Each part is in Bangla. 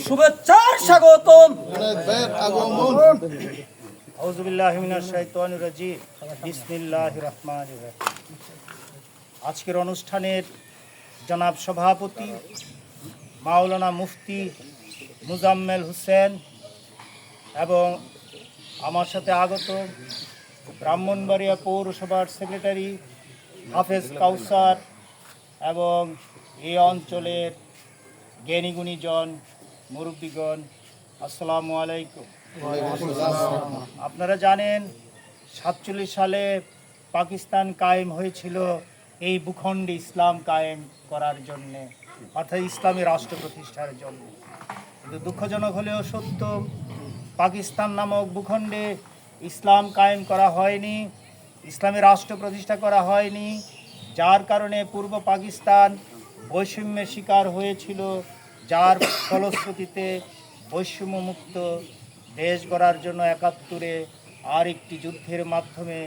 শুভেচ্ছার স্বাগতম। আউযু বিল্লাহি মিনাশ শাইতানির রাজিম। বিসমিল্লাহির রহমানির রহিম। আজকের অনুষ্ঠানের জনাব সভাপতি মাওলানা মুফতি মুজাম্মেল হোসেন এবং আমার সাথে আগত ব্রাহ্মণবাড়িয়া পৌরসভার সেক্রেটারি হাফেজ কাউসার এবং এই অঞ্চলের জ্ঞানীগুণীজন মুরব্বীগণ, আসসালামু আলাইকুম। আপনারা জানেন 47 সালে পাকিস্তান কায়েম হয়েছিল এই ভূখণ্ডে ইসলাম কায়েম করার জন্যে, অর্থাৎ ইসলামী রাষ্ট্র প্রতিষ্ঠার জন্য। কিন্তু দুঃখজনক হলেও সত্য, পাকিস্তান নামক ভূখণ্ডে ইসলাম কায়েম করা হয়নি, ইসলামী রাষ্ট্র প্রতিষ্ঠা করা হয়নি, যার কারণে পূর্ব পাকিস্তান বৈষম্যের শিকার হয়েছিল, যার ফলশ্রুতিতে বৈষম্যমুক্ত দেশ গড়ার জন্য 71-এ আরেকটি যুদ্ধের মাধ্যমে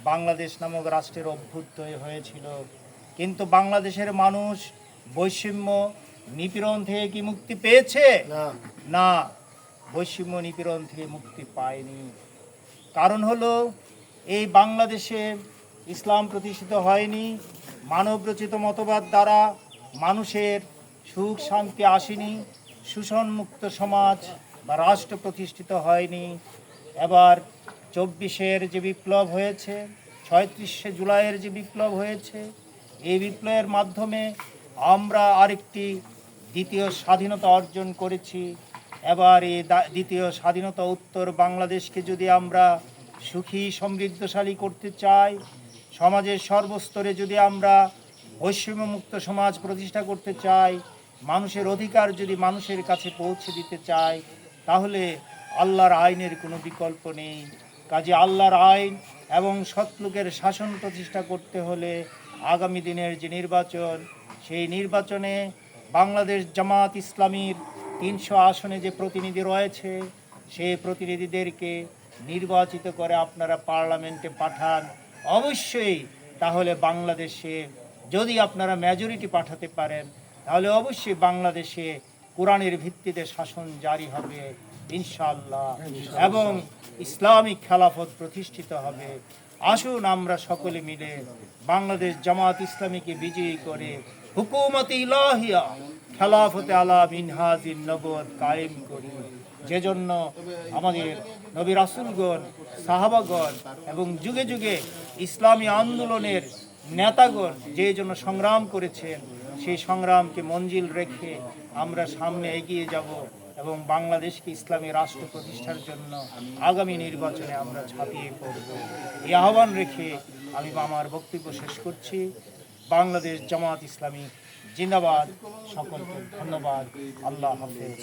বাংলাদেশ নামক রাষ্ট্রের অভ্যুদয় হয়েছিল। কিন্তু বাংলাদেশের মানুষ বৈষম্য নিপীড়ন থেকে কি মুক্তি পেয়েছে? না, বৈষম্য নিপীড়ন থেকে মুক্তি পায়নি। কারণ হলো এই বাংলাদেশে ইসলাম প্রতিষ্ঠিত হয়নি, মানবরচিত মতবাদ দ্বারা মানুষের সুখ শান্তি আসেনি, শোষণমুক্ত সমাজ বা রাষ্ট্র প্রতিষ্ঠিত হয়নি। এবার 24-এর যে বিপ্লব হয়েছে, 36শে জুলাইয়ের যে বিপ্লব হয়েছে, এই বিপ্লবের মাধ্যমে আমরা আরেকটি দ্বিতীয় স্বাধীনতা অর্জন করেছি। এবার এই দ্বিতীয় স্বাধীনতা উত্তর বাংলাদেশকে যদি আমরা সুখী সমৃদ্ধশালী করতে চাই, সমাজের সর্বস্তরে যদি আমরা বৈষম্যমুক্ত সমাজ প্রতিষ্ঠা করতে চাই, মানুষের অধিকার যদি মানুষের কাছে পৌঁছে দিতে চাই, তাহলে আল্লাহর আইনের কোনো বিকল্প নেই। কাজে আল্লাহর আইন এবং সৎলোকের শাসন প্রতিষ্ঠা করতে হলে আগামী দিনের যে নির্বাচন, সেই নির্বাচনে বাংলাদেশ জামাত ইসলামীর 300 আসনে যে প্রতিনিধি রয়েছে, সেই প্রতিনিধিদেরকে নির্বাচিত করে আপনারা পার্লামেন্টে পাঠান অবশ্যই। তাহলে বাংলাদেশে যদি আপনারা মেজরিটি পাঠাতে পারেন, তাহলে অবশ্যই বাংলাদেশে কোরআনের ভিত্তিতে শাসন জারি হবে ইনশাআল্লাহ, এবং ইসলামিক খেলাফত প্রতিষ্ঠিত হবে। আসুন আমরা সকলে মিলে বাংলাদেশ জামাত ইসলামীকে বিজয়ী করে হুকুমতে ইলাহিয়া খেলাফতে আলা মিনহাজিন নবুয়ত কায়েম করি, যে জন্য আমাদের নবী রাসূলগণ, সাহাবাগণ এবং যুগে যুগে ইসলামী আন্দোলনের নেতাগণ যে জন্য সংগ্রাম করেছেন, সেই সংগ্রামকে মঞ্জিল রেখে আমরা সামনে এগিয়ে যাব এবং বাংলাদেশকে ইসলামী রাষ্ট্র প্রতিষ্ঠার জন্য আগামী নির্বাচনে আমরা ঝাঁপিয়ে পড়ব। এই আহ্বান রেখে আমি আমার বক্তব্য শেষ করছি। বাংলাদেশ জামাত ইসলামী জিন্দাবাদ। সকলকে ধন্যবাদ। আল্লাহ হাফেজ।